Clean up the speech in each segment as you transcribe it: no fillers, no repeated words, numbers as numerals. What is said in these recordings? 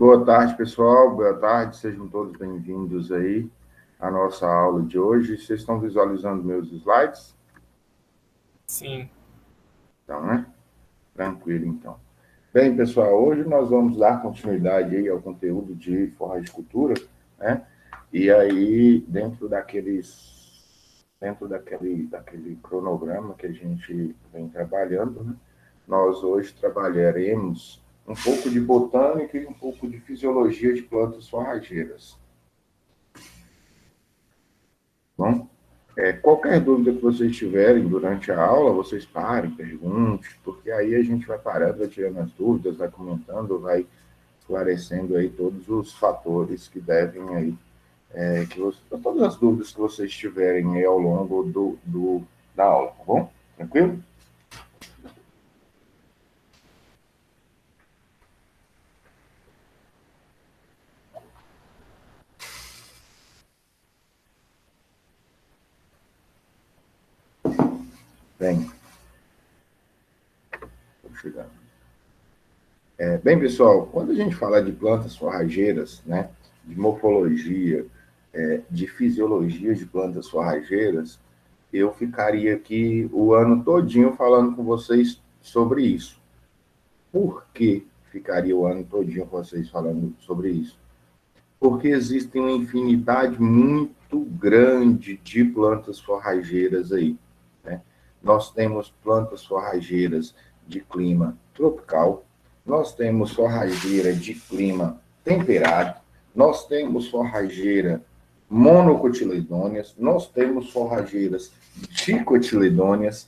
Boa tarde, pessoal. Boa tarde, sejam todos bem-vindos aí à nossa aula de hoje. Vocês estão visualizando meus slides? Sim. Então, né? Tranquilo, então. Bem, pessoal, hoje nós vamos dar continuidade aí ao conteúdo de forragicultura, né? E aí, daquele cronograma que a gente vem trabalhando, né? Nós hoje trabalharemos um pouco de botânica e um pouco de fisiologia de plantas forrageiras. Bom, qualquer dúvida que vocês tiverem durante a aula, vocês parem, perguntem, porque aí a gente vai parando, vai tirando as dúvidas, vai comentando, vai esclarecendo aí todos os fatores que devem aí, todas as dúvidas que vocês tiverem aí ao longo da aula, tá bom? Tranquilo? Bem, estou chegando. Bem, pessoal, quando a gente fala de plantas forrageiras, né, de morfologia, de fisiologia de plantas forrageiras, eu ficaria aqui o ano todinho falando com vocês sobre isso. Por que ficaria o ano todinho com vocês falando sobre isso? Porque existem uma infinidade muito grande de plantas forrageiras aí, né? Nós temos plantas forrageiras de clima tropical, nós temos forrageira de clima temperado, nós temos forrageira monocotiledôneas, nós temos forrageiras dicotiledôneas,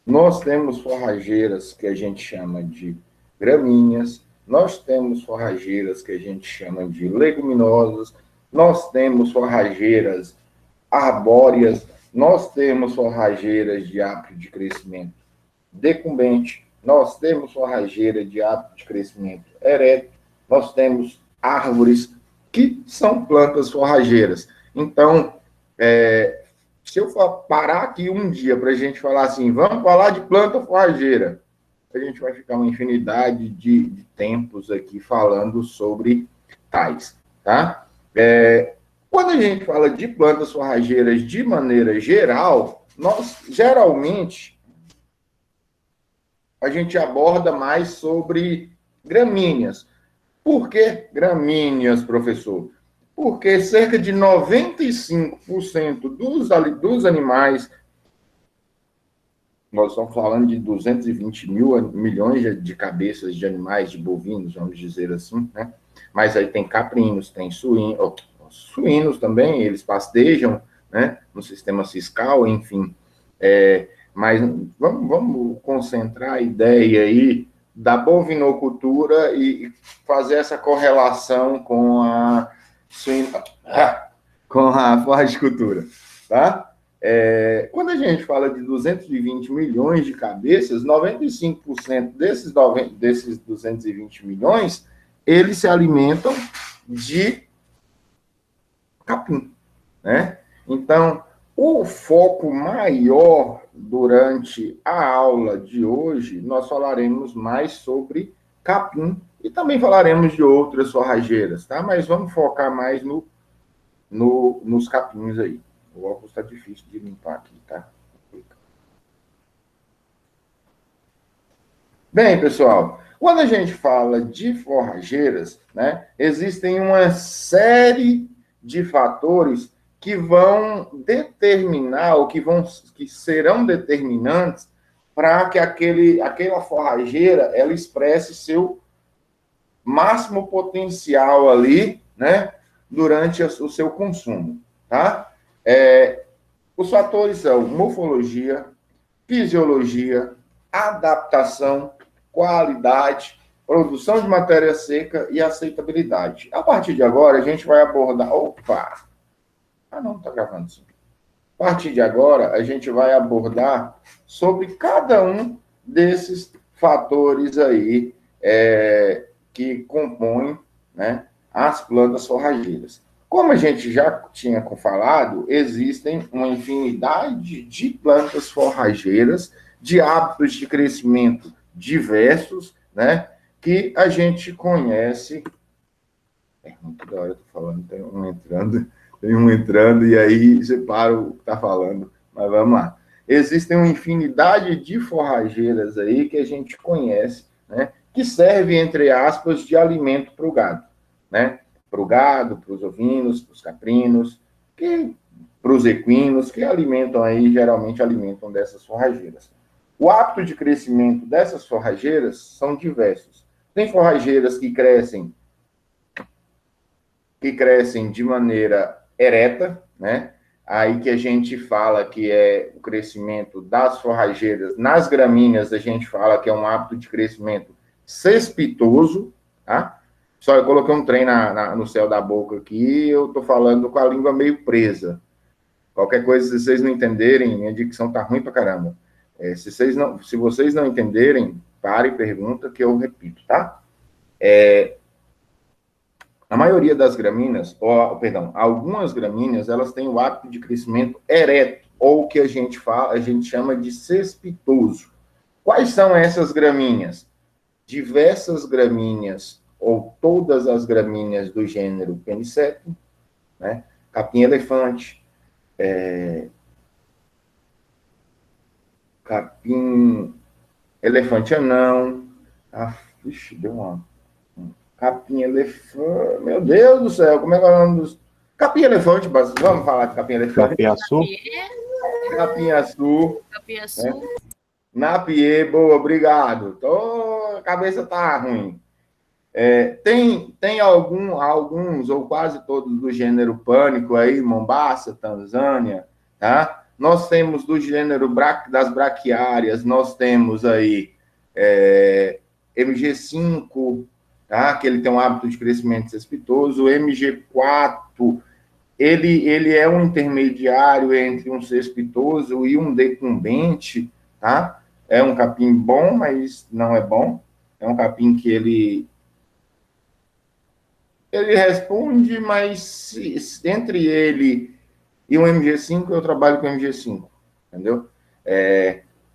nós temos forrageiras que a gente chama de gramíneas, nós temos forrageiras que a gente chama de leguminosas, nós temos forrageiras arbóreas, nós temos forrageiras de hábito de crescimento decumbente, nós temos forrageira de hábito de crescimento ereto, nós temos árvores que são plantas forrageiras. Então, se eu parar aqui um dia para a gente falar assim, vamos falar de planta forrageira, a gente vai ficar uma infinidade de tempos aqui falando sobre tais, tá? Quando a gente fala de plantas forrageiras de maneira geral, nós geralmente a gente aborda mais sobre gramíneas. Por que gramíneas, professor? Porque cerca de 95% dos animais, nós estamos falando de 220 milhões de cabeças de animais, de bovinos, vamos dizer assim, né? Mas aí tem caprinos, tem suínos também, eles pastejam, né? No sistema ciscal, enfim. Mas vamos concentrar a ideia aí da bovinocultura e fazer essa correlação com a com a forragicultura, tá? Quando a gente fala de 220 milhões de cabeças, 95% desses 220 milhões, eles se alimentam de capim, né? Então, o foco maior durante a aula de hoje, nós falaremos mais sobre capim e também falaremos de outras forrageiras, tá? Mas vamos focar mais nos capins aí. O óculos está difícil de limpar aqui, tá? Bem, pessoal, quando a gente fala de forrageiras, né, existem uma série de fatores que vão determinar, ou que serão determinantes para que aquela forrageira ela expresse seu máximo potencial ali, né, durante o seu consumo, tá? Os fatores são morfologia, fisiologia, adaptação, qualidade, produção de matéria seca e aceitabilidade. A partir de agora, a gente vai abordar. Opa! Ah, não, está gravando sim. A partir de agora, a gente vai abordar sobre cada um desses fatores aí que compõem, né, as plantas forrageiras. Como a gente já tinha falado, existem uma infinidade de plantas forrageiras de hábitos de crescimento diversos, né? que a gente conhece. É muito da hora, eu tô falando, tem um entrando, e aí você para o que está falando. Mas vamos lá. Existem uma infinidade de forrageiras aí que a gente conhece, né? Que serve, entre aspas, de alimento para o gado, né? Para o gado, para os ovinos, para os caprinos, para os equinos, que alimentam aí, geralmente alimentam dessas forrageiras. O hábito de crescimento dessas forrageiras são diversos. Tem forrageiras que crescem de maneira ereta, né? Aí que a gente fala que é o crescimento das forrageiras. Nas gramíneas, a gente fala que é um hábito de crescimento cespitoso, tá? Só eu coloquei um trem no céu da boca aqui, eu tô falando com a língua meio presa. Qualquer coisa, se vocês não entenderem, minha dicção tá ruim pra caramba. Se vocês não entenderem, pare e pergunta que eu repito, tá? A maioria das gramíneas, perdão, algumas gramíneas, elas têm o hábito de crescimento ereto, ou o que a gente chama de cespitoso. Quais são essas gramíneas? Diversas gramíneas, ou todas as gramíneas do gênero Pennisetum, né? Capim-elefante, capim-elefante anão, deu uma... Capim-elefante. Meu Deus do céu, como é que é o nome dos. Capim-elefante, vamos falar de capim-elefante. Capiaçu. Capim-açu. Capiaçu. Né? Napiê, boa, obrigado. A cabeça tá ruim. Tem alguns, ou quase todos, do gênero pânico aí, Mombasa, Tanzânia, tá? Nós temos do gênero das braquiárias, nós temos aí MG5, tá? Que ele tem um hábito de crescimento cespitoso. O MG4, ele é um intermediário entre um cespitoso e um decumbente, tá? É um capim bom, mas não é bom. É um capim que ele responde, mas entre ele e o MG5, eu trabalho com o MG5, entendeu?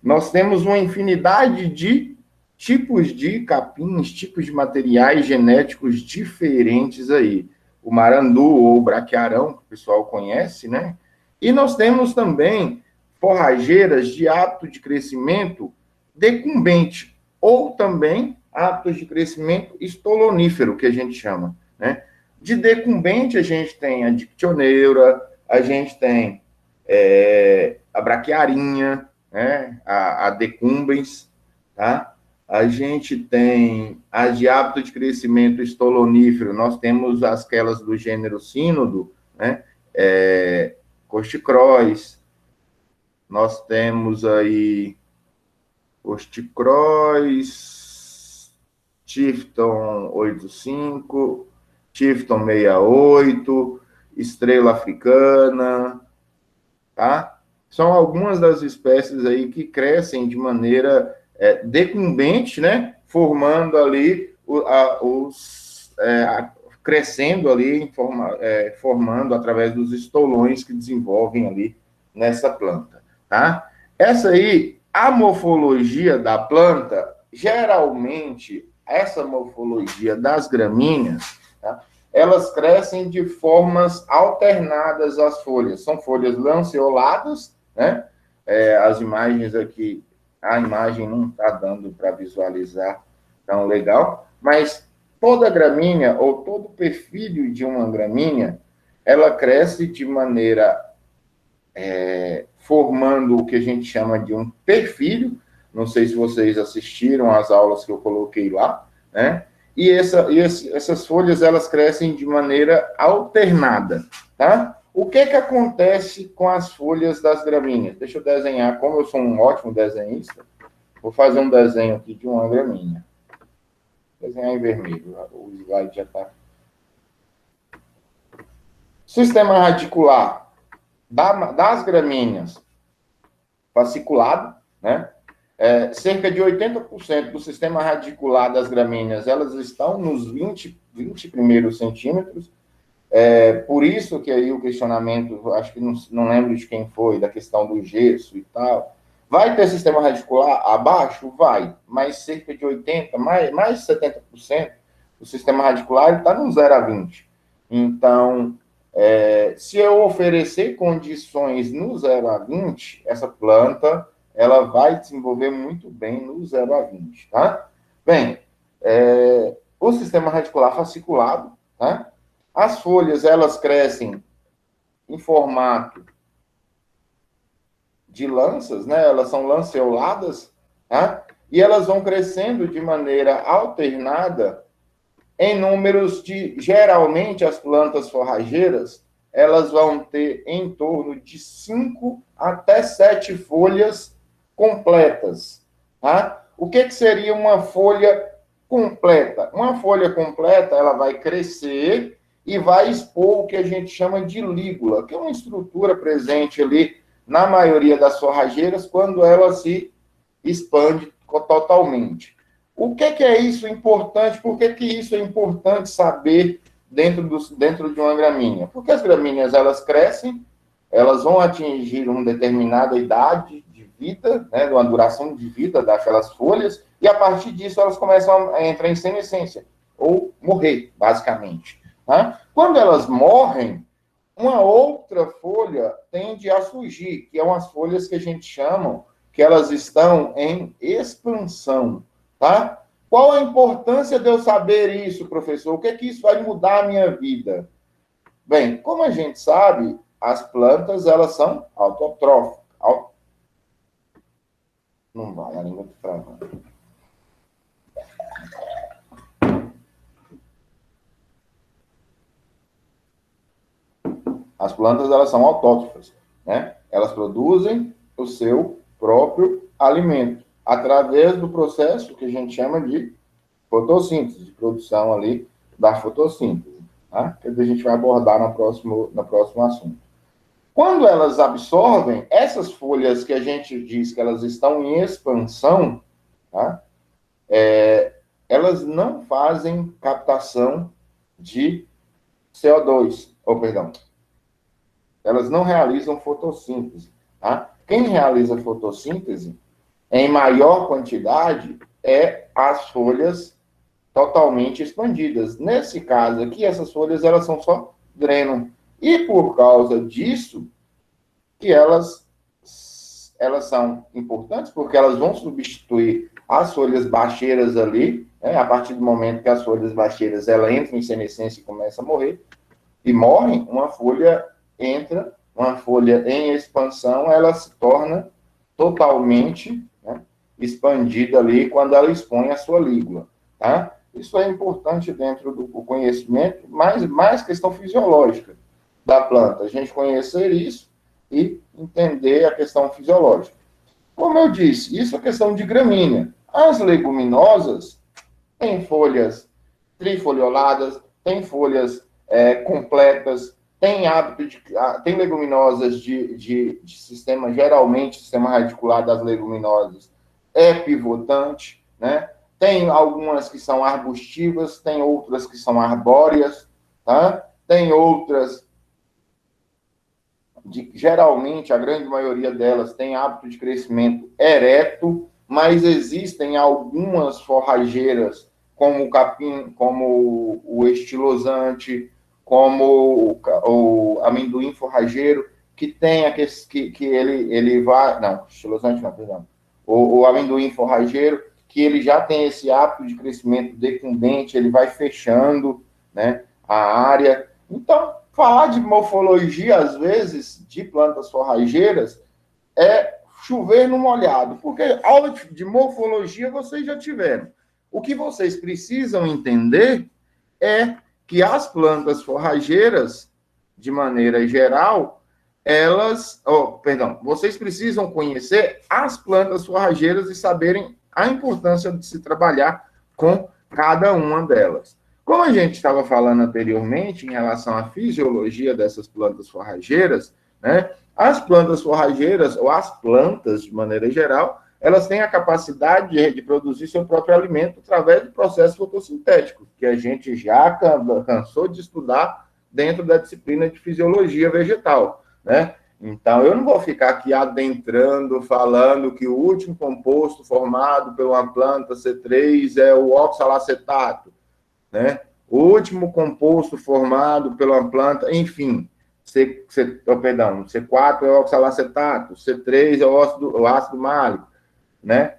Nós temos uma infinidade de tipos de capins, tipos de materiais genéticos diferentes aí. O marandu ou o braquiarão, que o pessoal conhece, né? E nós temos também forrageiras de hábito de crescimento decumbente, ou também hábitos de crescimento estolonífero, que a gente chama, né? De decumbente, a gente tem a dictioneura, a gente tem a braquiarinha, né? A decumbens, tá? A gente tem as de hábito de crescimento estolonífero, nós temos aquelas do gênero sínodo, né? Costicróis, nós temos aí Costicróis, Tifton 85, Tifton 68, Estrela Africana, tá? São algumas das espécies aí que crescem de maneira decumbente, né? Formando ali crescendo ali, formando através dos estolões que desenvolvem ali nessa planta, tá? Essa aí, a morfologia da planta, geralmente, essa morfologia das gramíneas, tá? Elas crescem de formas alternadas às folhas. São folhas lanceoladas, né? As imagens aqui, a imagem não está dando para visualizar tão legal, mas toda gramínea, ou todo perfilho de uma gramínea, ela cresce de maneira formando o que a gente chama de um perfilho. Não sei se vocês assistiram às aulas que eu coloquei lá, né? E essas folhas, elas crescem de maneira alternada, tá? O que acontece com as folhas das gramíneas? Deixa eu desenhar, como eu sou um ótimo desenhista, vou fazer um desenho aqui de uma gramínea. Desenhar em vermelho, o slide já está. Sistema radicular das gramíneas, fasciculado, né? Cerca de 80% do sistema radicular das gramíneas, elas estão nos 20 primeiros centímetros. Por isso que aí o questionamento, acho que não lembro de quem foi, da questão do gesso e tal, Vai ter sistema radicular abaixo? Vai, mas cerca de 80%, mais de 70% do sistema radicular está no 0 a 20. Então, se eu oferecer condições no 0 a 20, essa planta ela vai desenvolver muito bem no 0 a 20, tá? Bem, o sistema radicular fasciculado, tá? As folhas, elas crescem em formato de lanças, né? Elas são lanceoladas, tá? E elas vão crescendo de maneira alternada em números de, geralmente, as plantas forrageiras, elas vão ter em torno de 5 até 7 folhas completas, tá? O que seria uma folha completa? Uma folha completa, ela vai crescer e vai expor o que a gente chama de lígula, que é uma estrutura presente ali na maioria das forrageiras quando ela se expande totalmente. O que é isso importante? Por que isso é importante saber dentro de uma gramínea? Porque as gramíneas, elas crescem, elas vão atingir uma determinada idade de vida, né, uma duração de vida daquelas folhas, e a partir disso elas começam a entrar em senescência, ou morrer, basicamente. Tá? Quando elas morrem, uma outra folha tende a surgir, que são as folhas que a gente chama, que elas estão em expansão, tá? Qual a importância de eu saber isso, professor? O que isso vai mudar a minha vida? Bem, como a gente sabe, as plantas, elas são autotróficas. Não vai, a língua está travando. As plantas, elas são autótrofas, né? Elas produzem o seu próprio alimento através do processo que a gente chama de fotossíntese, de produção ali da fotossíntese, tá? Que a gente vai abordar no próximo assunto. Quando elas absorvem, essas folhas que a gente diz que elas estão em expansão, tá? Elas não fazem captação de CO2, elas não realizam fotossíntese, tá? Quem realiza fotossíntese em maior quantidade é as folhas totalmente expandidas. Nesse caso aqui, essas folhas, elas são só dreno. E por causa disso, que elas são importantes, porque elas vão substituir as folhas baixeiras ali, né? A partir do momento que as folhas baixeiras, ela entram em senescência e começa a morrer, e morrem, uma folha em expansão, ela se torna totalmente, né, expandida ali quando ela expõe a sua lígula, tá? Isso é importante dentro do conhecimento, mais questão fisiológica da planta, a gente conhecer isso e entender a questão fisiológica. Como eu disse, isso é questão de gramínea. As leguminosas têm folhas trifolioladas, têm folhas completas, tem leguminosas de sistema, geralmente, sistema radicular das leguminosas é pivotante, né? Tem algumas que são arbustivas, tem outras que são arbóreas, tá? Tem outras, geralmente, a grande maioria delas tem hábito de crescimento ereto, mas existem algumas forrageiras, como o capim, como o estilosante, como o amendoim forrageiro, que tem que ele vai... Não, estilosante não, perdão. O amendoim forrageiro, que ele já tem esse hábito de crescimento decumbente, ele vai fechando, né, a área. Então, falar de morfologia, às vezes, de plantas forrageiras, é chover no molhado, porque aula de morfologia vocês já tiveram. O que vocês precisam entender é que as plantas forrageiras, de maneira geral, vocês precisam conhecer as plantas forrageiras e saberem a importância de se trabalhar com cada uma delas. Como a gente estava falando anteriormente em relação à fisiologia dessas plantas forrageiras, né, as plantas forrageiras, ou as plantas, de maneira geral, elas têm a capacidade de produzir seu próprio alimento através do processo fotossintético, que a gente já cansou de estudar dentro da disciplina de fisiologia vegetal, né? Então, eu não vou ficar aqui adentrando, falando que o último composto formado por uma planta C3 é o oxalacetato, né? O último composto formado pela planta, enfim, C4 é o oxalacetato, C3 é o ácido málico, né?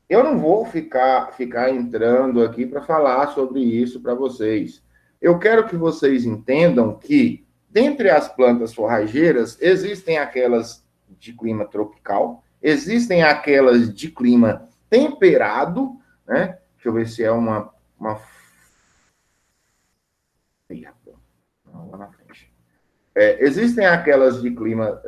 Eu não vou ficar entrando aqui para falar sobre isso para vocês. Eu quero que vocês entendam que, dentre as plantas forrageiras, existem aquelas de clima tropical, existem aquelas de clima temperado, né? Deixa eu ver se é uma... Não, lá na frente. Existem aquelas de clima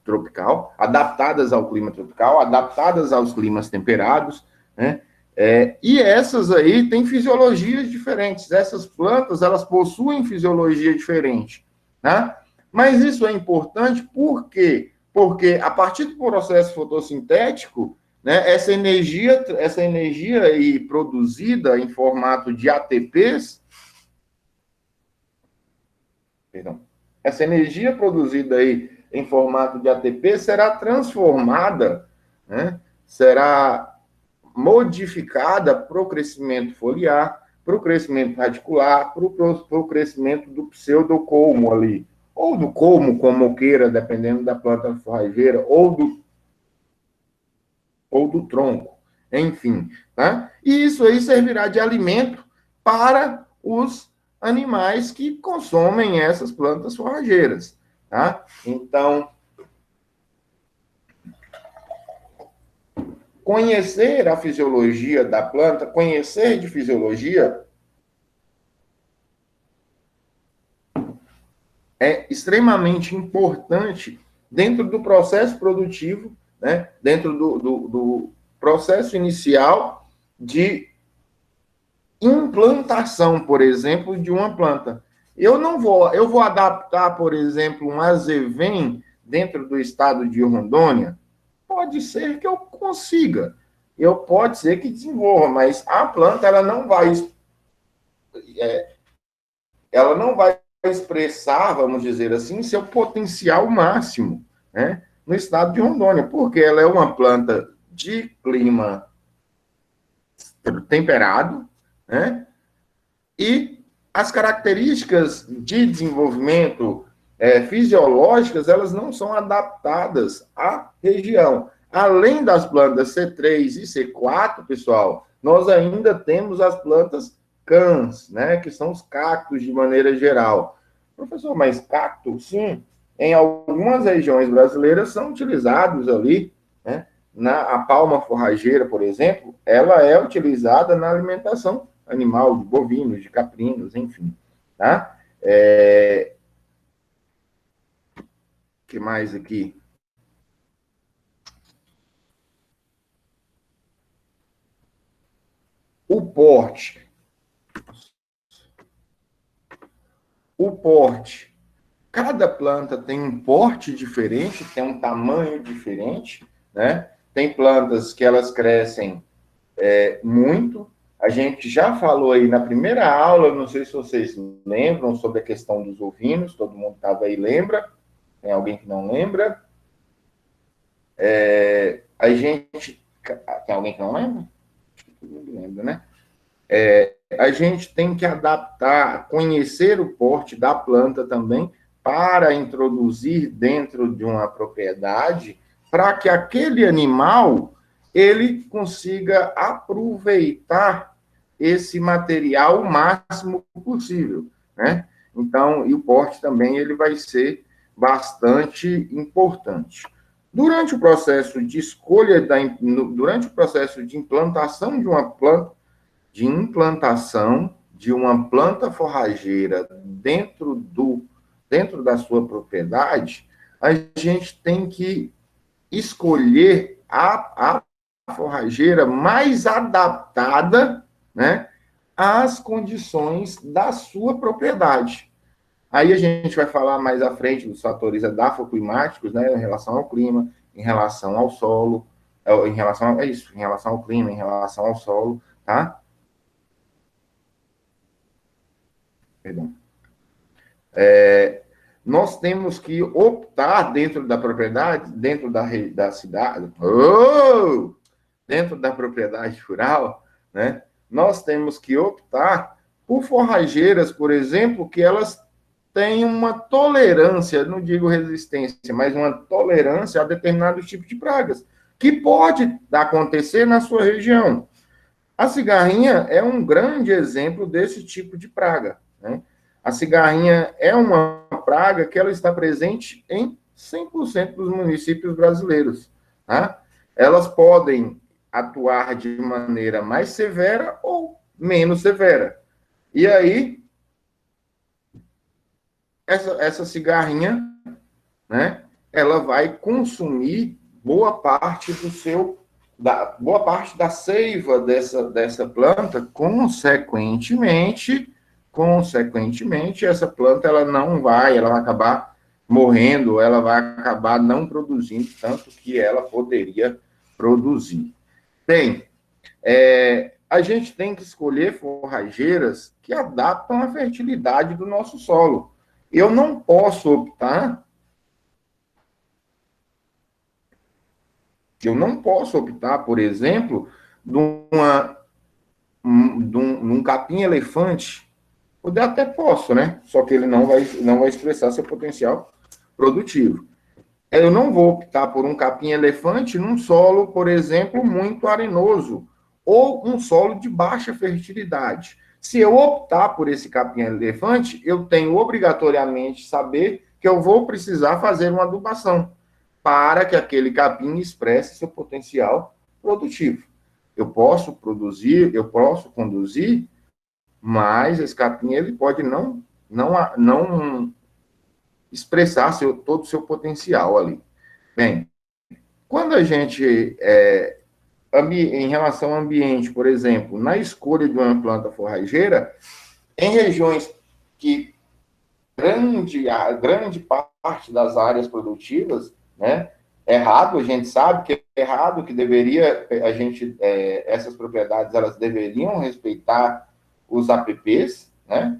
tropical, adaptadas ao clima tropical, adaptadas aos climas temperados, né? E essas aí têm fisiologias diferentes. Essas plantas, elas possuem fisiologia diferente, né? Mas isso é importante por quê? Porque a partir do processo fotossintético, né, essa energia aí produzida em formato de ATPs, perdão, essa energia produzida aí em formato de ATP será transformada, né, será modificada para o crescimento foliar, para o crescimento radicular, para o crescimento do pseudocolmo ali, ou do colmo, como queira, dependendo da planta forrageira, ou do tronco, enfim. Tá? E isso aí servirá de alimento para os animais que consomem essas plantas forrageiras. Tá? Então, conhecer a fisiologia da planta, conhecer de fisiologia, é extremamente importante dentro do processo produtivo, né? Dentro do processo inicial de implantação, por exemplo, de uma planta. Eu vou adaptar, por exemplo, um azevém dentro do estado de Rondônia? Pode ser que eu consiga, pode ser que desenvolva, mas a planta ela não vai expressar, vamos dizer assim, seu potencial máximo, né, no estado de Rondônia, porque ela é uma planta de clima temperado, né, e as características de desenvolvimento fisiológicas, elas não são adaptadas à região. Além das plantas C3 e C4, pessoal, nós ainda temos as plantas cans, né, que são os cactos de maneira geral. Professor, mas cacto, sim, em algumas regiões brasileiras são utilizados ali, né, a palma forrageira, por exemplo, ela é utilizada na alimentação animal, de bovinos, de caprinos, enfim. Tá? Que mais aqui? O porte. O porte. Cada planta tem um porte diferente, tem um tamanho diferente, né? Tem plantas que elas crescem muito. A gente já falou aí na primeira aula, não sei se vocês lembram, sobre a questão dos ovinos, todo mundo estava aí, lembra? Tem alguém que não lembra? A gente... Tem alguém que não lembra? Todo mundo lembra, né? A gente tem que adaptar, conhecer o porte da planta também, para introduzir dentro de uma propriedade, para que aquele animal ele consiga aproveitar esse material o máximo possível, né? Então, e o porte também ele vai ser bastante importante. Durante o processo de escolha, durante o processo de implantação de uma planta, de implantação de uma planta forrageira dentro da sua propriedade, a gente tem que escolher a forrageira mais adaptada, né, às condições da sua propriedade. Aí a gente vai falar mais à frente dos fatores edafoclimáticos, né, em relação ao clima, em relação ao solo, em relação em relação ao clima, em relação ao solo, tá? Perdão. Nós temos que optar dentro da propriedade, dentro da cidade, dentro da propriedade rural, né? Nós temos que optar por forrageiras, por exemplo, que elas têm uma tolerância, não digo resistência, mas uma tolerância a determinados tipos de pragas, que pode acontecer na sua região. A cigarrinha é um grande exemplo desse tipo de praga, né? A cigarrinha é uma praga que ela está presente em 100% dos municípios brasileiros, tá? Elas podem atuar de maneira mais severa ou menos severa. E aí, essa cigarrinha, né, ela vai consumir boa parte boa parte da seiva dessa planta, consequentemente, essa planta ela vai acabar morrendo, ela vai acabar não produzindo tanto que ela poderia produzir. Bem, a gente tem que escolher forrageiras que adaptam a fertilidade do nosso solo. Eu não posso optar por exemplo, num capim-elefante. Eu até posso, né? Só que ele não vai expressar seu potencial produtivo. Eu não vou optar por um capim-elefante num solo, por exemplo, muito arenoso, ou um solo de baixa fertilidade. Se eu optar por esse capim-elefante, eu tenho obrigatoriamente saber que eu vou precisar fazer uma adubação para que aquele capim expresse seu potencial produtivo. Eu posso produzir, eu posso conduzir, mas esse capim ele pode não expressar todo o seu potencial ali. Bem, quando a gente, em relação ao ambiente, por exemplo, na escolha de uma planta forrageira, em regiões que a grande parte das áreas produtivas, né, errado, a gente sabe que é errado, que essas propriedades, elas deveriam respeitar os APPs, né,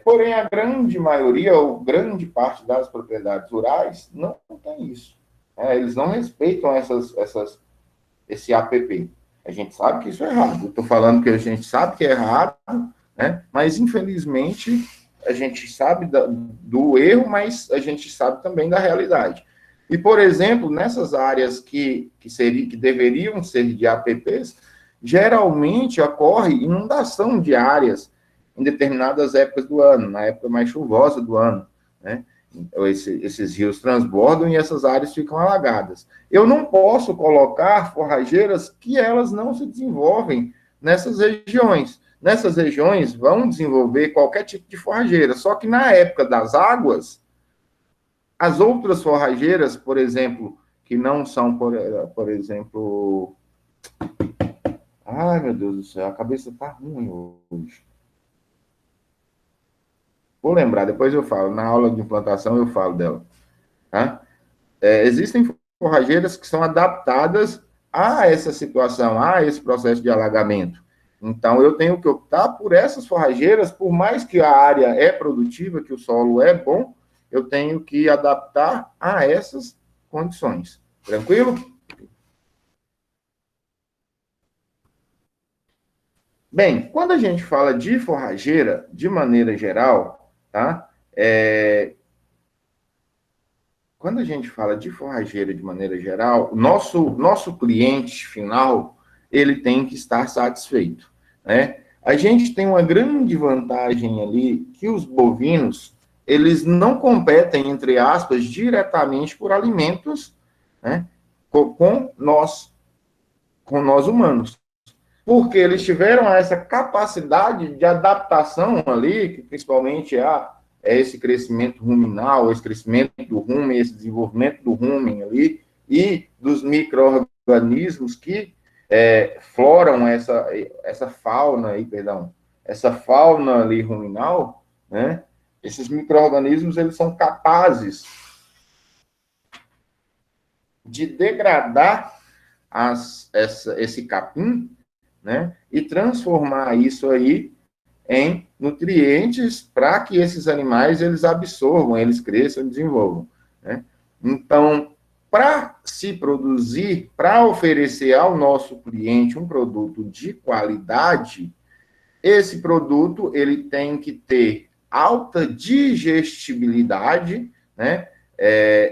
porém, a grande maioria, ou grande parte das propriedades rurais, não tem isso. Eles não respeitam esse APP. A gente sabe que isso é errado. Estou falando que a gente sabe que é errado, né? Mas, infelizmente, a gente sabe do erro, mas a gente sabe também da realidade. E, por exemplo, nessas áreas que deveriam ser de APPs, geralmente ocorre inundação de áreas em determinadas épocas do ano, na época mais chuvosa do ano, né? Esses rios transbordam e essas áreas ficam alagadas. Eu não posso colocar forrageiras que elas não se desenvolvem nessas regiões. Nessas regiões vão desenvolver qualquer tipo de forrageira, só que na época das águas, as outras forrageiras, por exemplo, que não são, por exemplo... Ai, meu Deus do céu, a cabeça está ruim hoje. Vou lembrar, depois eu falo. Na aula de implantação eu falo dela. Tá? Existem forrageiras que são adaptadas a essa situação, a esse processo de alagamento. Então, eu tenho que optar por essas forrageiras, por mais que a área é produtiva, que o solo é bom, eu tenho que adaptar a essas condições. Tranquilo? Bem, quando a gente fala de forrageira, de maneira geral, tá? Quando a gente fala de forrageira de maneira geral, nosso cliente final, ele tem que estar satisfeito, né? A gente tem uma grande vantagem ali, que os bovinos, eles não competem, entre aspas, diretamente por alimentos, né, com nós humanos. Porque eles tiveram essa capacidade de adaptação ali, que principalmente é esse crescimento ruminal, esse crescimento do rumen, esse desenvolvimento do rumen ali, e dos micro-organismos que floram essa fauna aí, perdão, essa fauna ali ruminal, né? Esses micro-organismos, eles são capazes de degradar esse capim, né? E transformar isso aí em nutrientes para que esses animais eles absorvam, eles cresçam e desenvolvam, né? Então, para se produzir, para oferecer ao nosso cliente um produto de qualidade, esse produto ele tem que ter alta digestibilidade, né?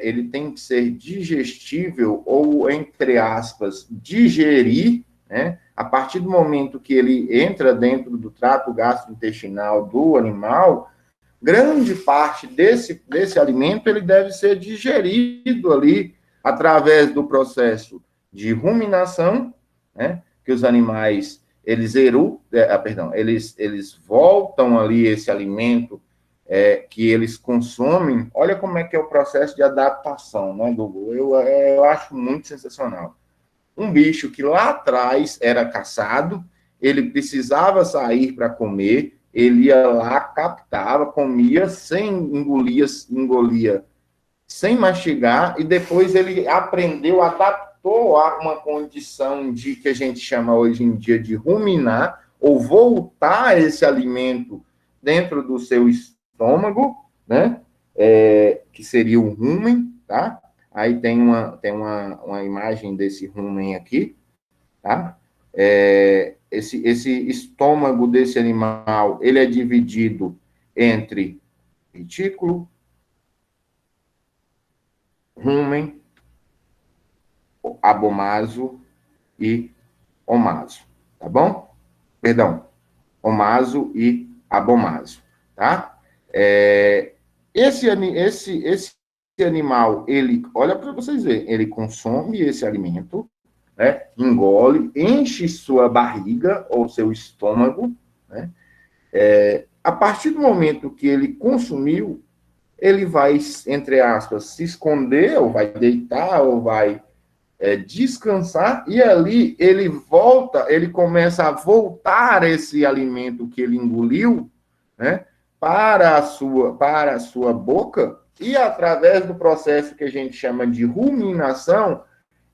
Ele tem que ser digestível ou, entre aspas, digerir, né? A partir do momento que ele entra dentro do trato gastrointestinal do animal, grande parte desse alimento ele deve ser digerido ali através do processo de ruminação, né? Que os animais eles voltam ali esse alimento que eles consomem. Olha como é que é o processo de adaptação, né, Google? Eu acho muito sensacional. Um bicho que lá atrás era caçado, ele precisava sair para comer, ele ia lá, captava, comia, sem engolia sem mastigar, e depois ele aprendeu, adaptou a uma condição de que a gente chama hoje em dia de ruminar, ou voltar esse alimento dentro do seu estômago, né? Que seria o rumen, tá? Aí tem uma imagem desse rumen aqui, tá? Esse estômago desse animal, ele é dividido entre retículo, rumen, abomaso e omaso, tá bom? Perdão, omaso e abomaso, tá? Esse animal, ele, olha para vocês verem, ele consome esse alimento, né? Engole, enche sua barriga ou seu estômago, né? A partir do momento que ele consumiu, ele vai, entre aspas, se esconder, ou vai deitar, ou vai descansar, e ali ele começa a voltar esse alimento que ele engoliu, né, para a sua boca, e através do processo que a gente chama de ruminação,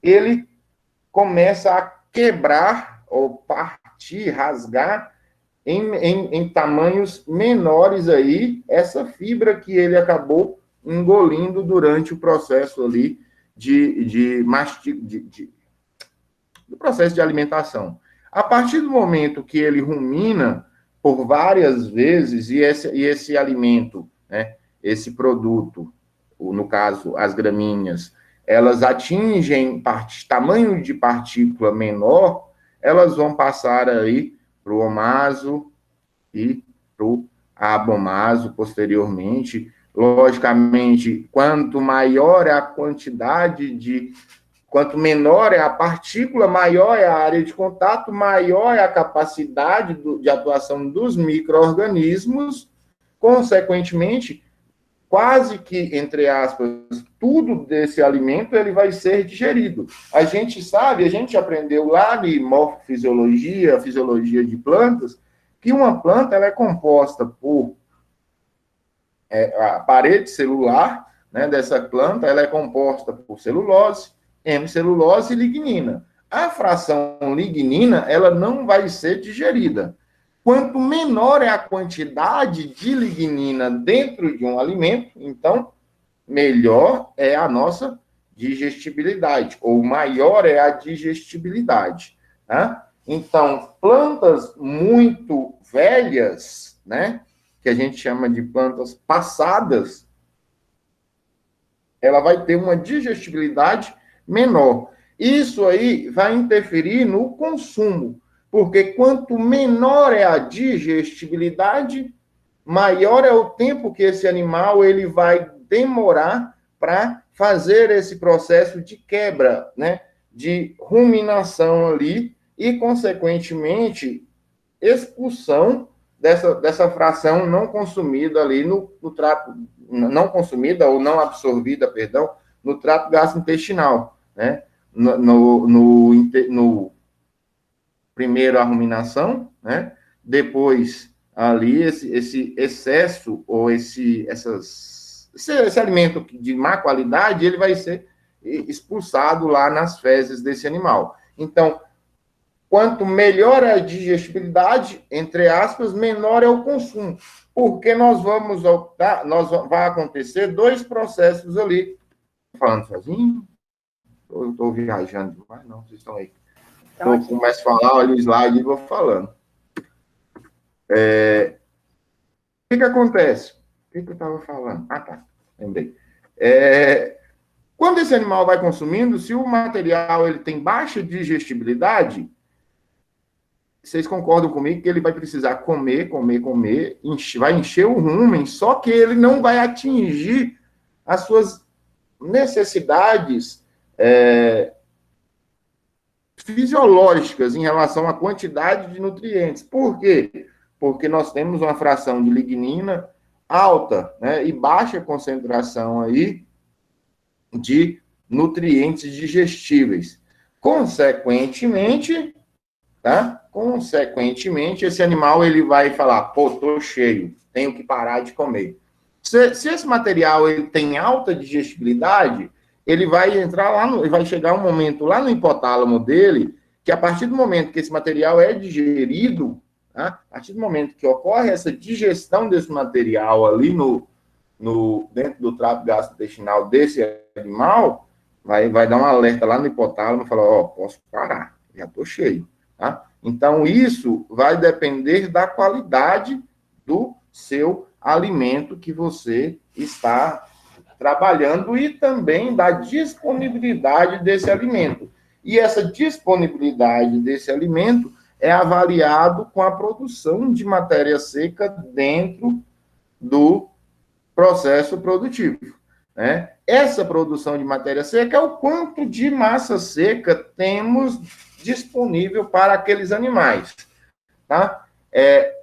ele começa a quebrar, ou partir, rasgar, em tamanhos menores aí, essa fibra que ele acabou engolindo durante o processo ali do processo de alimentação. A partir do momento que ele rumina por várias vezes, e esse alimento, né, esse produto, no caso, as gramíneas, elas atingem tamanho de partícula menor, elas vão passar aí para o omaso e para o abomaso posteriormente. Logicamente, quanto maior é a quantidade quanto menor é a partícula, maior é a área de contato, maior é a capacidade de atuação dos micro-organismos, consequentemente, quase que, entre aspas, tudo desse alimento ele vai ser digerido. A gente sabe, a gente aprendeu lá de morfofisiologia, fisiologia de plantas, que uma planta ela é composta por a parede celular, né, dessa planta, ela é composta por celulose, hemicelulose e lignina. A fração lignina, ela não vai ser digerida. Quanto menor é a quantidade de lignina dentro de um alimento, então, melhor é a nossa digestibilidade, ou maior é a digestibilidade, tá? Então, plantas muito velhas, né, que a gente chama de plantas passadas, ela vai ter uma digestibilidade menor. Isso aí vai interferir no consumo, porque quanto menor é a digestibilidade, maior é o tempo que esse animal ele vai demorar para fazer esse processo de quebra, né, de ruminação ali e, consequentemente, expulsão dessa fração não consumida ali no trato, não consumida ou não absorvida, perdão, no trato gastrointestinal, né? No primeiro a ruminação, né? Depois ali esse excesso ou esse alimento de má qualidade, ele vai ser expulsado lá nas fezes desse animal. Então, quanto melhor a digestibilidade, entre aspas, menor é o consumo. Porque nós vamos optar, vai acontecer dois processos ali. Falando sozinho? Eu estou viajando demais, não, vocês estão aí. Então, começo a falar, olha o slide e vou falando. O que acontece? O que eu estava falando? Ah, tá, lembrei. Quando esse animal vai consumindo, se o material ele tem baixa digestibilidade, vocês concordam comigo que ele vai precisar comer, vai encher o rumen, só que ele não vai atingir as suas necessidades fisiológicas em relação à quantidade de nutrientes. Por quê? Porque nós temos uma fração de lignina alta, né, e baixa concentração aí de nutrientes digestíveis. Consequentemente, esse animal ele vai falar, pô, tô cheio, tenho que parar de comer. Se esse material ele tem alta digestibilidade, ele vai entrar lá, vai chegar um momento lá no hipotálamo dele, que a partir do momento que esse material é digerido, tá? A partir do momento que ocorre essa digestão desse material ali dentro do trato gastrointestinal desse animal, vai dar um alerta lá no hipotálamo e falar, ó, posso parar, já tô cheio, tá? Então, isso vai depender da qualidade do seu alimento que você está trabalhando e também da disponibilidade desse alimento. E essa disponibilidade desse alimento é avaliado com a produção de matéria seca dentro do processo produtivo, né? Essa produção de matéria seca é o quanto de massa seca temos disponível para aqueles animais, tá?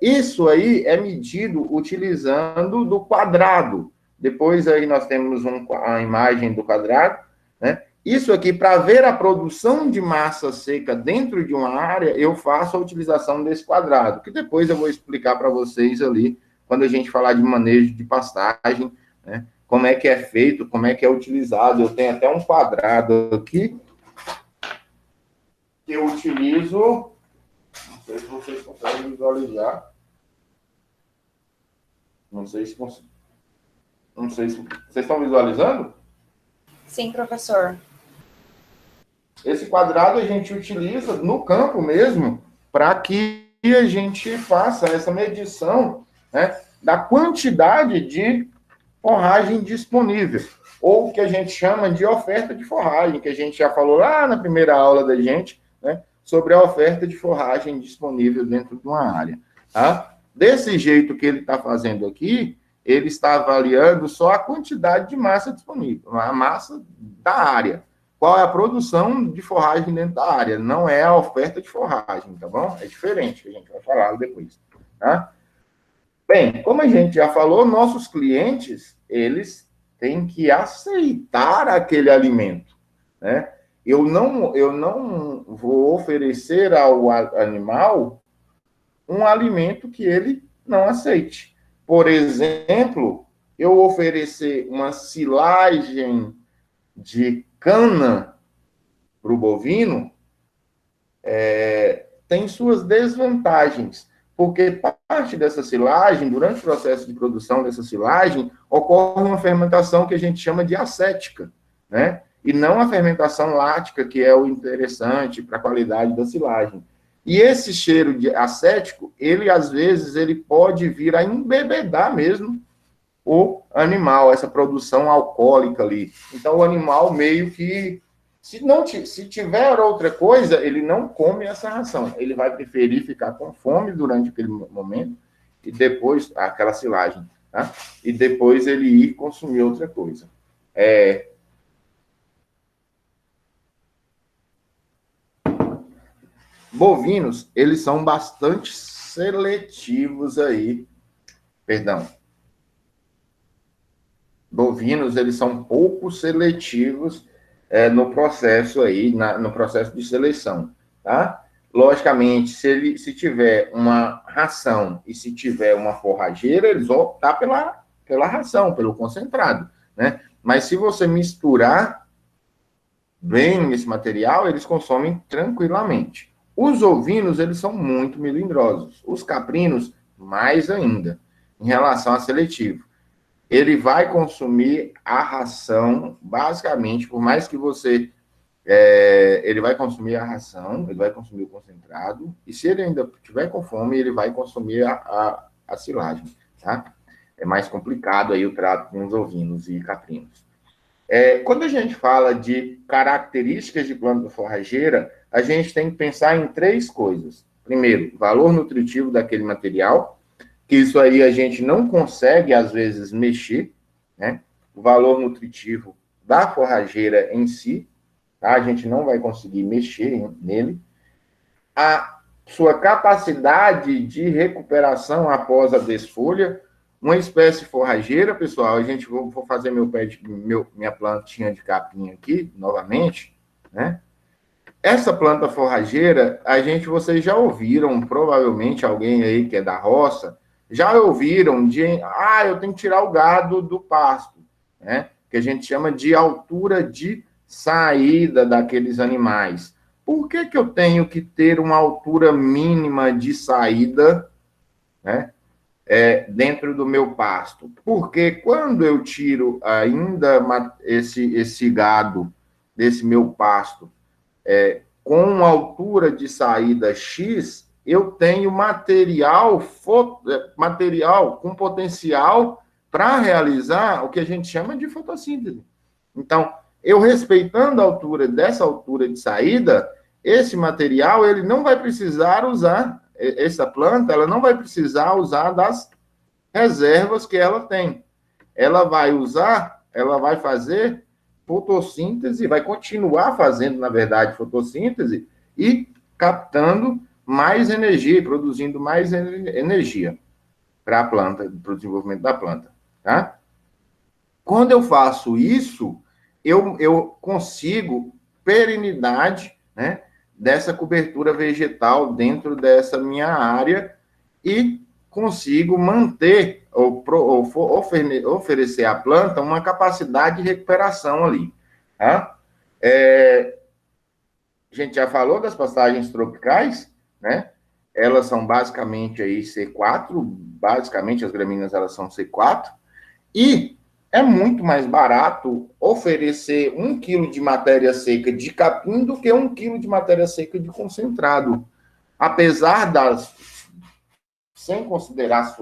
Isso aí é medido utilizando do quadrado. Depois aí nós temos a imagem do quadrado, né? Isso aqui, para ver a produção de massa seca dentro de uma área, eu faço a utilização desse quadrado, que depois eu vou explicar para vocês ali, quando a gente falar de manejo de pastagem, né? Como é que é feito, como é que é utilizado. Eu tenho até um quadrado aqui, que eu utilizo, não sei se vocês conseguem visualizar, não sei se vocês estão visualizando? Sim, professor. Esse quadrado a gente utiliza no campo mesmo, para que a gente faça essa medição, né, da quantidade de forragem disponível, ou que a gente chama de oferta de forragem, que a gente já falou lá na primeira aula da gente, né, sobre a oferta de forragem disponível dentro de uma área. Tá? Desse jeito que ele está fazendo aqui, ele está avaliando só a quantidade de massa disponível, a massa da área. Qual é a produção de forragem dentro da área? Não é a oferta de forragem, tá bom? É diferente, que a gente vai falar depois. Tá? Bem, como a gente já falou, nossos clientes, eles têm que aceitar aquele alimento, né? Eu não vou oferecer ao animal um alimento que ele não aceite. Por exemplo, eu oferecer uma silagem de cana para o bovino, tem suas desvantagens, porque parte dessa silagem, durante o processo de produção dessa silagem, ocorre uma fermentação que a gente chama de acética, né? E não a fermentação lática, que é o interessante para a qualidade da silagem. E esse cheiro de acético, ele, às vezes, ele pode vir a embebedar mesmo o animal, essa produção alcoólica ali. Então, o animal meio que, se tiver outra coisa, ele não come essa ração. Ele vai preferir ficar com fome durante aquele momento e depois, aquela silagem, tá? E depois ele ir consumir outra coisa. Bovinos, eles são bastante seletivos aí. Perdão. Bovinos, eles são pouco seletivos no processo aí, no processo de seleção, tá? Logicamente, se tiver uma ração e se tiver uma forrageira, eles vão optar pela ração, pelo concentrado, né? Mas se você misturar bem esse material, eles consomem tranquilamente. Os ovinos, eles são muito melindrosos. Os caprinos, mais ainda, em relação a seletivo. Ele vai consumir a ração, basicamente, por mais que você... ele vai consumir a ração, ele vai consumir o concentrado, e se ele ainda tiver com fome, ele vai consumir a silagem, tá? É mais complicado aí o trato com os ovinos e caprinos. Quando a gente fala de características de planta forrageira, a gente tem que pensar em três coisas. Primeiro, valor nutritivo daquele material, que isso aí a gente não consegue, às vezes, mexer, né? O valor nutritivo da forrageira em si, tá? A gente não vai conseguir mexer nele. A sua capacidade de recuperação após a desfolha. Uma espécie forrageira, pessoal, a gente vou fazer minha plantinha de capim aqui, novamente, né? Essa planta forrageira, vocês já ouviram, provavelmente alguém aí que é da roça, já ouviram eu tenho que tirar o gado do pasto, né? Que a gente chama de altura de saída daqueles animais. Por que eu tenho que ter uma altura mínima de saída, né? Dentro do meu pasto? Porque quando eu tiro ainda esse gado desse meu pasto com altura de saída X, eu tenho material com potencial para realizar o que a gente chama de fotossíntese. Então, eu respeitando a altura dessa altura de saída, esse material ele não vai precisar usar, essa planta ela não vai precisar usar das reservas que ela tem. Ela vai fazer fotossíntese, vai continuar fazendo, na verdade, fotossíntese e captando mais energia, produzindo mais energia para a planta, para o desenvolvimento da planta, tá? Quando eu faço isso, eu consigo perenidade, né, dessa cobertura vegetal dentro dessa minha área e consigo manter ou oferecer à planta uma capacidade de recuperação ali. Tá? A gente já falou das pastagens tropicais, né? Elas são basicamente aí C4, basicamente as gramíneas elas são C4, e é muito mais barato oferecer 1 quilo de matéria seca de capim do que 1 quilo de matéria seca de concentrado. Apesar sem considerar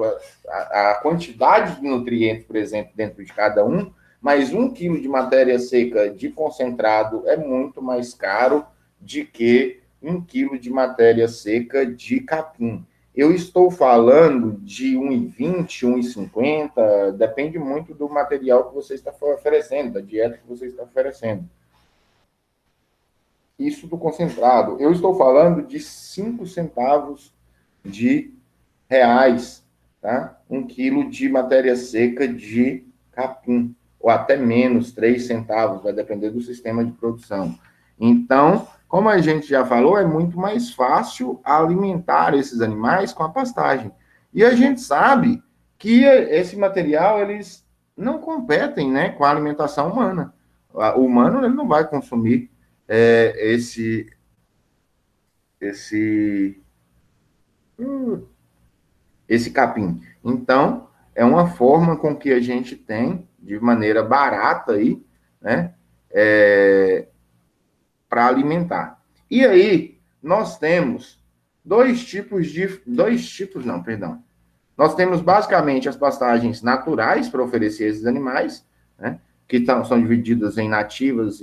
a quantidade de nutrientes presentes dentro de cada um, mas 1 quilo de matéria seca de concentrado é muito mais caro do que 1 quilo de matéria seca de capim. Eu estou falando de 1,20, 1,50, depende muito do material que você está oferecendo, da dieta que você está oferecendo. Isso do concentrado. Eu estou falando de 5 centavos de reais, tá? 1 quilo de matéria seca de capim, ou até menos, 3 centavos, vai depender do sistema de produção. Então, como a gente já falou, é muito mais fácil alimentar esses animais com a pastagem. E a gente sabe que esse material, eles não competem, né, com a alimentação humana. O humano, ele não vai consumir esse capim. Então, é uma forma com que a gente tem, de maneira barata aí, né, para alimentar. E aí, nós temos Nós temos basicamente as pastagens naturais para oferecer a esses animais, né, que são divididas em nativas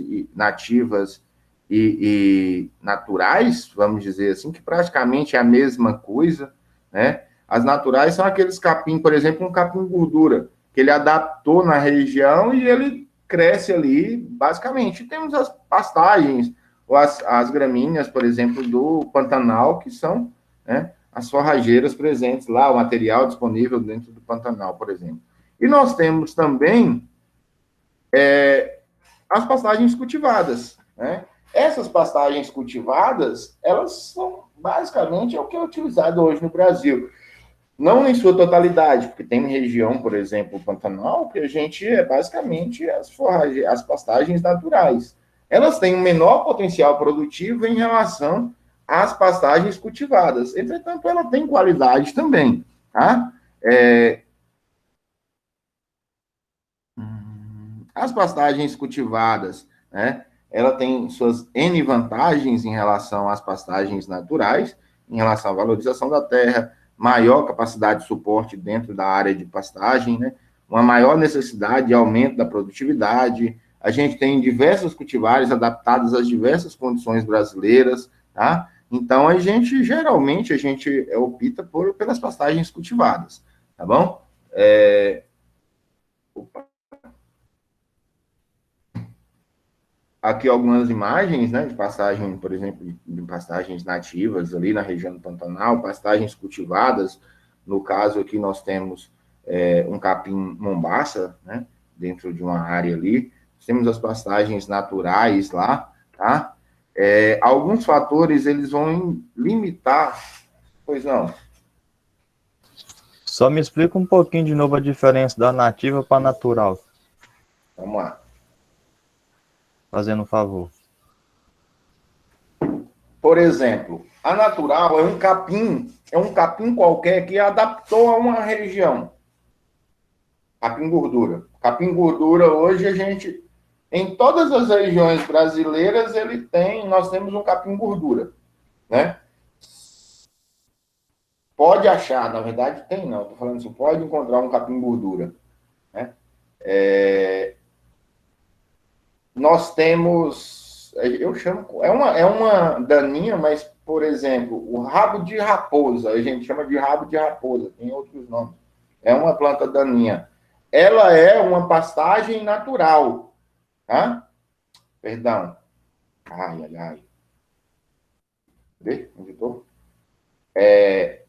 e naturais, vamos dizer assim, que praticamente é a mesma coisa, né? As naturais são aqueles capim, por exemplo, um capim gordura, que ele adaptou na região e ele cresce ali, basicamente. Temos as pastagens, ou as gramíneas, por exemplo, do Pantanal, que são, né, as forrageiras presentes lá, o material disponível dentro do Pantanal, por exemplo. E nós temos também as pastagens cultivadas, né? Essas pastagens cultivadas, elas são basicamente o que é utilizado hoje no Brasil. Não em sua totalidade, porque tem região, por exemplo, o Pantanal, que a gente basicamente as pastagens naturais. Elas têm um menor potencial produtivo em relação as pastagens cultivadas. Entretanto, ela tem qualidade também, tá? As pastagens cultivadas, né? Ela tem suas N vantagens em relação às pastagens naturais, em relação à valorização da terra, maior capacidade de suporte dentro da área de pastagem, né? Uma maior necessidade de aumento da produtividade. A gente tem diversos cultivares adaptados às diversas condições brasileiras, tá? Então, geralmente, a gente opta pelas pastagens cultivadas, tá bom? Aqui algumas imagens, né, de passagem, por exemplo, de pastagens nativas ali na região do Pantanal, pastagens cultivadas. No caso aqui nós temos um capim mombaça, né, dentro de uma área ali. Temos as pastagens naturais lá, tá? Alguns fatores, eles vão limitar... Pois não. Só me explica um pouquinho de novo a diferença da nativa para natural. Vamos lá. Fazendo um favor. Por exemplo, a natural é um capim qualquer que adaptou a uma região. Capim gordura. Capim gordura, hoje em todas as regiões brasileiras, nós temos um capim gordura, né? Pode achar, na verdade tem, não, estou falando assim, pode encontrar um capim gordura, né? Nós temos, eu chamo, é uma daninha, mas, por exemplo, o rabo de raposa, a gente chama de rabo de raposa, tem outros nomes. É uma planta daninha. Ela é uma pastagem natural, tá? Perdão. Ai. Vê? Onde estou? Ela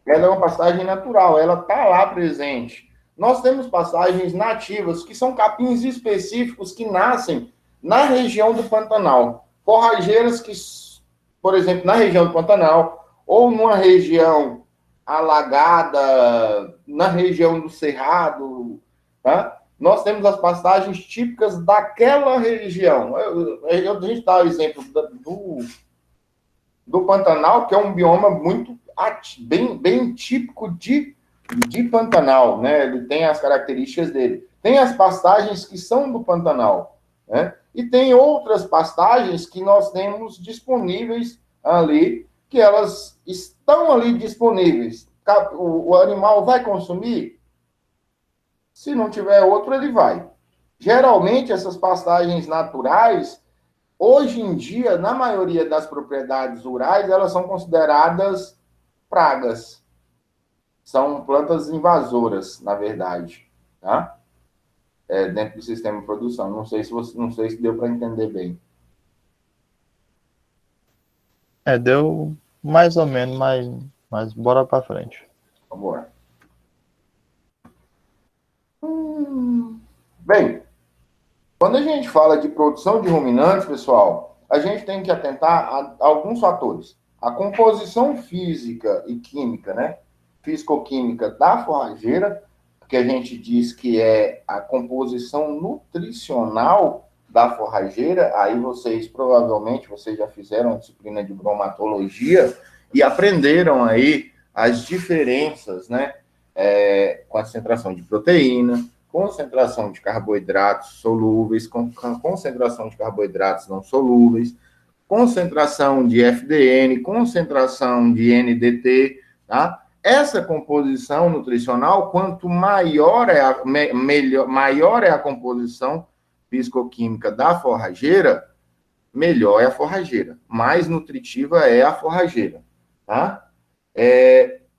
é uma pastagem natural, ela está lá presente. Nós temos pastagens nativas, que são capins específicos que nascem na região do Pantanal. Forrageiras que, por exemplo, na região do Pantanal, ou numa região alagada, na região do Cerrado, tá? Nós temos as pastagens típicas daquela região. A gente dá o exemplo do Pantanal, que é um bioma muito bem típico de Pantanal, né? Ele tem as características dele. Tem as pastagens que são do Pantanal, né? E tem outras pastagens que nós temos disponíveis ali, que elas estão ali disponíveis. O animal vai consumir? Se não tiver outro, ele vai. Geralmente, essas pastagens naturais, hoje em dia, na maioria das propriedades rurais, elas são consideradas pragas. São plantas invasoras, na verdade, tá? Dentro do sistema de produção. Não sei se deu para entender bem. Deu mais ou menos, mas bora para frente. Vamos embora. Bem, quando a gente fala de produção de ruminantes, pessoal, a gente tem que atentar a alguns fatores. A composição física e química, né? Físico-química da forrageira, que a gente diz que é a composição nutricional da forrageira. Aí provavelmente, vocês já fizeram a disciplina de bromatologia e aprenderam aí as diferenças, né? Concentração de proteína, concentração de carboidratos solúveis, concentração de carboidratos não solúveis, concentração de FDN, concentração de NDT, tá? Essa composição nutricional, quanto maior é a composição físico-química da forrageira, melhor é a forrageira, mais nutritiva é a forrageira, tá?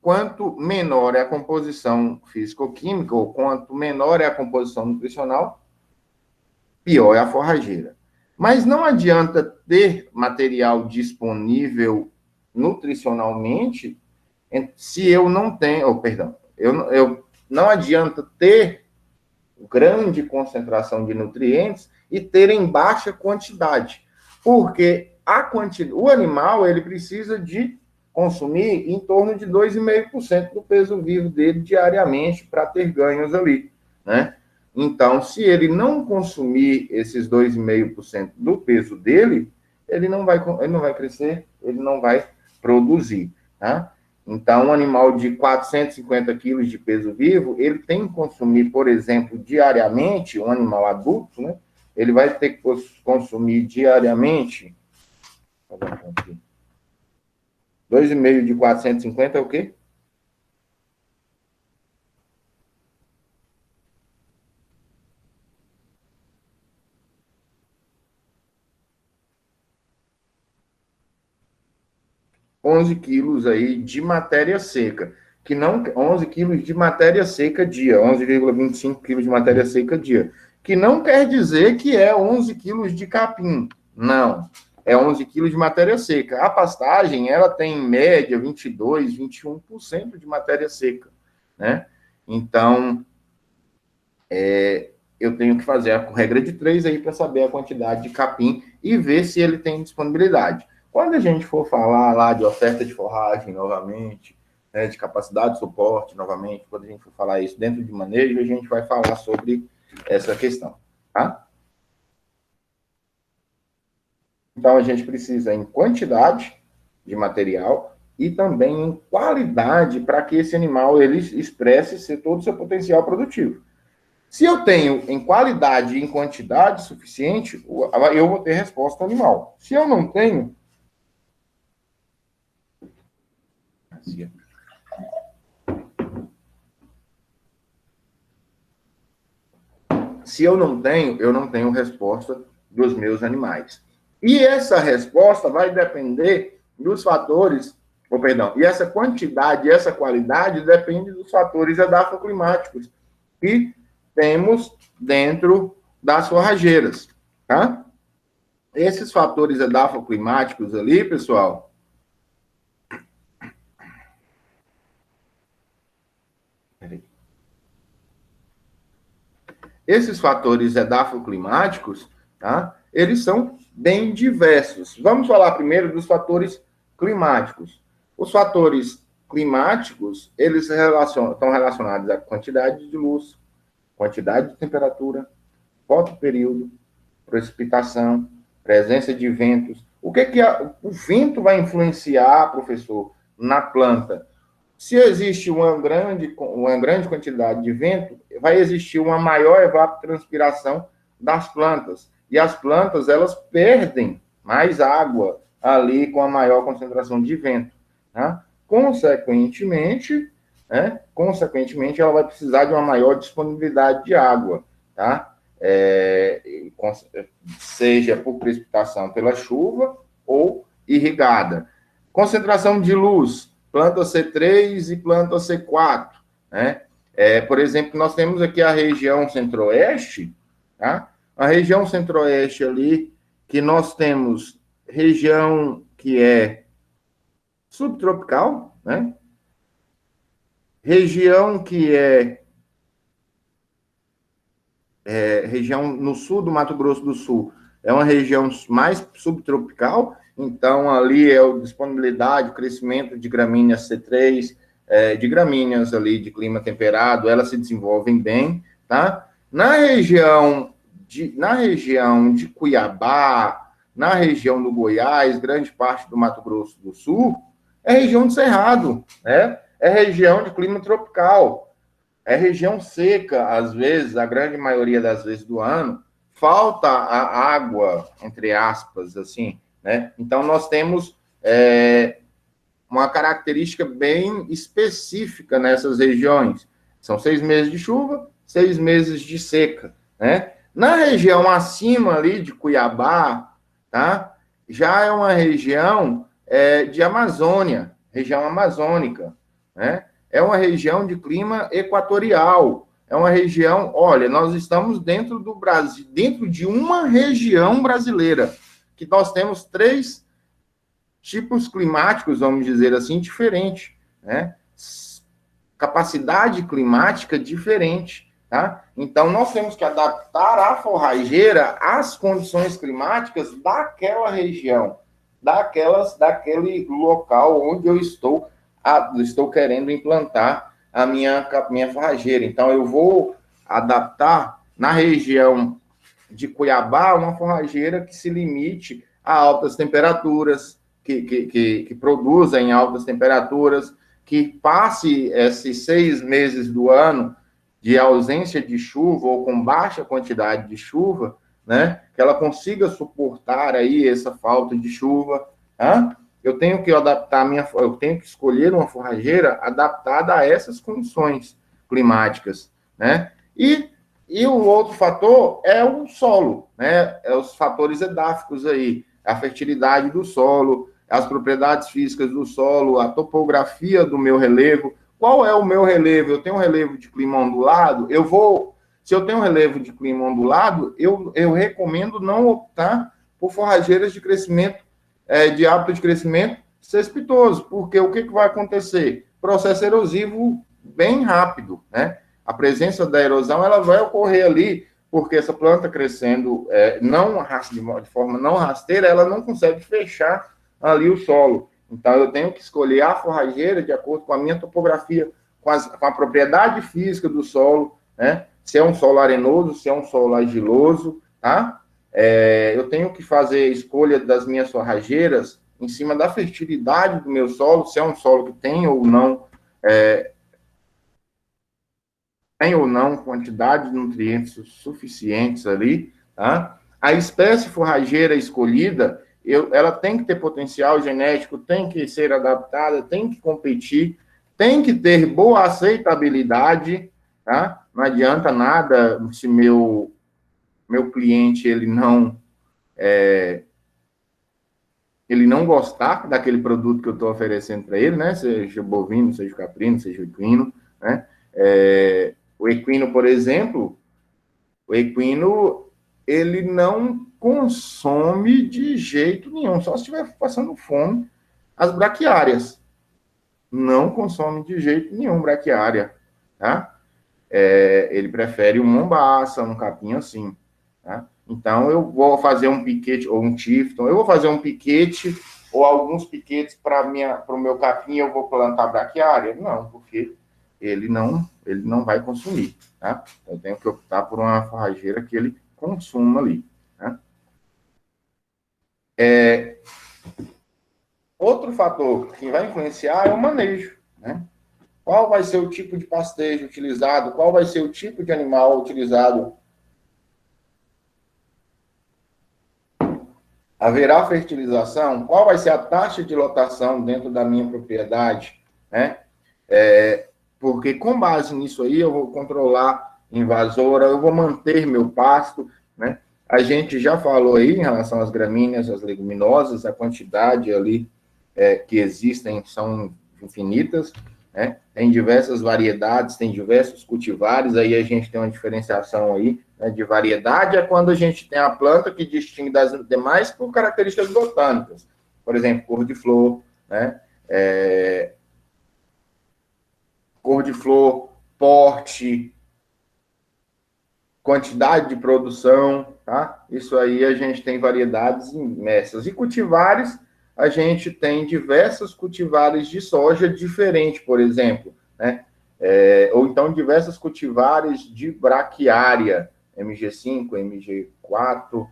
Quanto menor é a composição físico-química, ou quanto menor é a composição nutricional, pior é a forrageira. Mas não adianta ter material disponível nutricionalmente se eu não tenho, não adianta ter grande concentração de nutrientes e ter em baixa quantidade, porque o animal ele precisa de consumir em torno de 2,5% do peso vivo dele diariamente para ter ganhos ali, né? Então, se ele não consumir esses 2,5% do peso dele, ele não vai crescer, ele não vai produzir, tá? Então, um animal de 450 quilos de peso vivo, ele tem que consumir, por exemplo, diariamente, um animal adulto, né? Ele vai ter que consumir diariamente, 2,5 de 450 é o quê? 11 quilos aí de matéria seca, que não 11 quilos de matéria seca dia, 11,25 quilos de matéria seca dia, que não quer dizer que é 11 quilos de capim, não, é 11 quilos de matéria seca. A pastagem, ela tem em média 22, 21% de matéria seca, né? Então, eu tenho que fazer a regra de 3 aí para saber a quantidade de capim e ver se ele tem disponibilidade. Quando a gente for falar lá de oferta de forragem novamente, né, de capacidade de suporte novamente, quando a gente for falar isso dentro de manejo, a gente vai falar sobre essa questão, tá? Então, a gente precisa em quantidade de material e também em qualidade para que esse animal ele expresse todo o seu potencial produtivo. Se eu tenho em qualidade e em quantidade suficiente, eu vou ter resposta animal. Se eu não tenho, eu não tenho resposta dos meus animais. E essa resposta vai depender dos fatores, e essa quantidade e essa qualidade depende dos fatores edafoclimáticos que temos dentro das forrageiras, tá? Esses fatores edafoclimáticos ali, pessoal, esses fatores edafoclimáticos, tá? Eles são bem diversos. Vamos falar primeiro dos fatores climáticos. Os fatores climáticos, eles estão relacionados à quantidade de luz, quantidade de temperatura, fotoperíodo, precipitação, presença de ventos. O que o vento vai influenciar, professor, na planta? Se existe uma grande quantidade de vento, vai existir uma maior evapotranspiração das plantas. E as plantas, elas perdem mais água ali com a maior concentração de vento. Tá? Consequentemente, ela vai precisar de uma maior disponibilidade de água. Tá? Seja por precipitação pela chuva ou irrigada. Concentração de luz, planta C3 e planta C4, né? Por exemplo, nós temos aqui a região centro-oeste, tá? A região centro-oeste ali, que nós temos região que é subtropical, né? Região que região no sul do Mato Grosso do Sul, é uma região mais subtropical, então ali é a disponibilidade, o crescimento de gramíneas C3, de gramíneas ali de clima temperado, elas se desenvolvem bem, tá? Na região de Cuiabá, na região do Goiás, grande parte do Mato Grosso do Sul, é região de cerrado, né? É região de clima tropical. É região seca, às vezes, a grande maioria das vezes do ano, falta a água, entre aspas, assim, né? Então, nós temos uma característica bem específica nessas regiões. São 6 meses de chuva, 6 meses de seca, né? Na região acima ali de Cuiabá, tá? Já é uma região de Amazônia, região amazônica, né? É uma região de clima equatorial. É uma região, olha, nós estamos dentro do Brasil, dentro de uma região brasileira, que nós temos 3 tipos climáticos, vamos dizer assim, diferentes, né? Capacidade climática diferente, tá? Então, nós temos que adaptar a forrageira às condições climáticas daquela região, daquele local onde eu estou querendo implantar a minha forrageira. Então, eu vou adaptar na região de Cuiabá uma forrageira que se limite a altas temperaturas, que produza em altas temperaturas, que passe esses 6 meses do ano de ausência de chuva ou com baixa quantidade de chuva, né? Que ela consiga suportar aí essa falta de chuva, tá? Eu tenho que eu tenho que escolher uma forrageira adaptada a essas condições climáticas, né? E o outro fator é o solo, né? É os fatores edáficos aí, a fertilidade do solo, as propriedades físicas do solo, a topografia do meu relevo. Qual é o meu relevo? Eu tenho um relevo de clima ondulado, se eu tenho um relevo de clima ondulado, eu recomendo não optar por forrageiras de crescimento, de hábito de crescimento cespitoso, porque o que vai acontecer? Processo erosivo bem rápido, né? A presença da erosão, ela vai ocorrer ali, porque essa planta crescendo de forma não rasteira, ela não consegue fechar ali o solo. Então, eu tenho que escolher a forrageira de acordo com a minha topografia, com a propriedade física do solo, né? Se é um solo arenoso, se é um solo argiloso, tá? Eu tenho que fazer a escolha das minhas forrageiras em cima da fertilidade do meu solo, se é um solo que tem ou não quantidade de nutrientes suficientes ali, tá? A espécie forrageira escolhida, ela tem que ter potencial genético, tem que ser adaptada, tem que competir, tem que ter boa aceitabilidade, tá? Não adianta nada se meu cliente ele não gostar daquele produto que eu estou oferecendo para ele, né? Seja bovino, seja caprino, seja equino, né? O equino, por exemplo, ele não consome de jeito nenhum, só se estiver passando fome, as braquiárias. Não consome de jeito nenhum braquiária, tá? Ele prefere um mombaça, um capim assim, tá? Então, eu vou fazer um piquete, ou um tifton, eu vou fazer um piquete, ou alguns piquetes para o meu capim, eu vou plantar braquiária? Não, porque ele não vai consumir, tá? Eu tenho que optar por uma forrageira que ele consuma ali, tá? Outro fator que vai influenciar é o manejo, né? Qual vai ser o tipo de pastejo utilizado? Qual vai ser o tipo de animal utilizado? Haverá fertilização? Qual vai ser a taxa de lotação dentro da minha propriedade, né? Porque com base nisso aí eu vou controlar invasora, eu vou manter meu pasto, né? A gente já falou aí em relação às gramíneas, às leguminosas, a quantidade ali que existem são infinitas, né? Tem diversas variedades, tem diversos cultivares, aí a gente tem uma diferenciação aí, né, de variedade, é quando a gente tem a planta que distingue das demais por características botânicas, por exemplo, cor de flor, né? Cor de flor, porte, quantidade de produção, tá? Isso aí a gente tem variedades imensas. E cultivares, a gente tem diversos cultivares de soja diferentes, por exemplo, né? Ou então diversas cultivares de braquiária, MG5, MG4,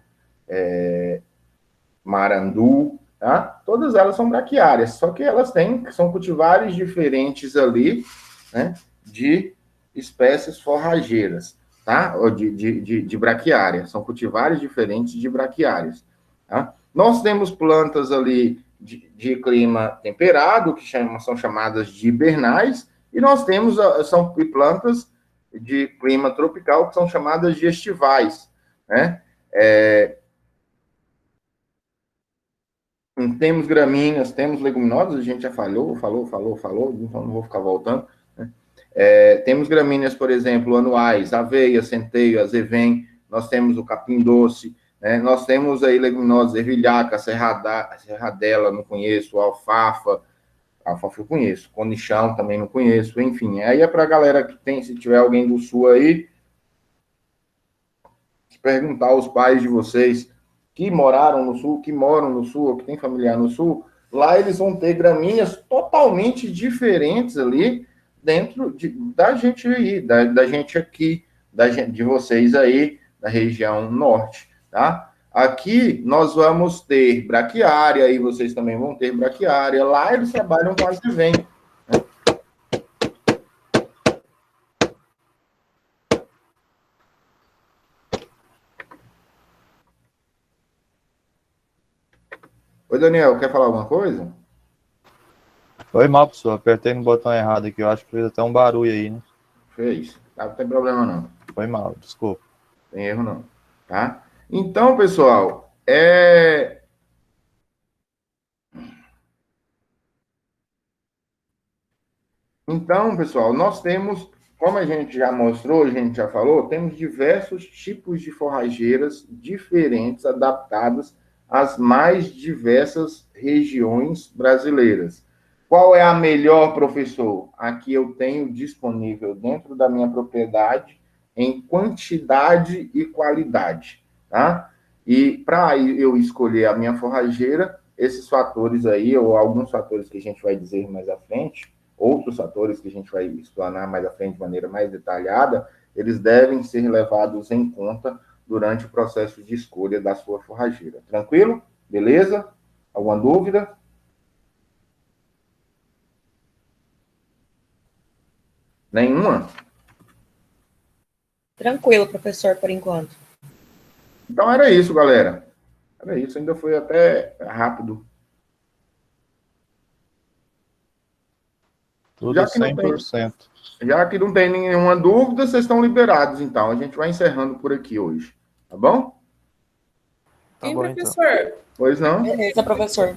Marandu, tá? Todas elas são braquiárias, só que elas são cultivares diferentes ali, né? De espécies forrageiras, tá? Ou de braquiária, são cultivares diferentes de braquiárias, tá? Nós temos plantas ali de clima temperado, que são chamadas de hibernais, e nós temos plantas de clima tropical, que são chamadas de estivais, né? Temos gramíneas, temos leguminosas, a gente já falou, então não vou ficar voltando, né? Temos gramíneas, por exemplo, anuais, aveia, centeio, azevém, nós temos o capim doce, né? Nós temos aí leguminosas, ervilhaca, serradela, não conheço, alfafa eu conheço, cornichão também não conheço, enfim, aí é para a galera que tem, se tiver alguém do sul aí, perguntar aos pais de vocês que moram no sul, ou que tem familiar no sul, lá eles vão ter gramíneas totalmente diferentes ali dentro da gente aí, da gente aqui, de vocês aí, da região norte, tá? Aqui nós vamos ter braquiária, aí vocês também vão ter braquiária. Lá eles trabalham com advém. Oi, Daniel, quer falar alguma coisa? Foi mal, professor. Apertei no botão errado aqui. Eu acho que fez até um barulho aí, né? Fez. Tá, não tem problema não. Foi mal, desculpa. Tem erro não, tá? Então, pessoal, Então, pessoal, nós temos, como a gente já mostrou, a gente já falou, temos diversos tipos de forrageiras diferentes, adaptadas às mais diversas regiões brasileiras. Qual é a melhor, professor? Aqui eu tenho disponível dentro da minha propriedade em quantidade e qualidade, tá? E para eu escolher a minha forrageira, esses fatores aí, ou alguns fatores que a gente vai dizer mais à frente, outros fatores que a gente vai explanar mais à frente de maneira mais detalhada, eles devem ser levados em conta durante o processo de escolha da sua forrageira. Tranquilo? Beleza? Alguma dúvida? Nenhuma? Tranquilo, professor, por enquanto. Então era isso, galera. Era isso, ainda foi até rápido. Tudo Já que não 100%. Já que não tem nenhuma dúvida, vocês estão liberados, então. A gente vai encerrando por aqui hoje. Tá bom? Tá Sim, bom, então. professor. Pois não? Beleza, professor.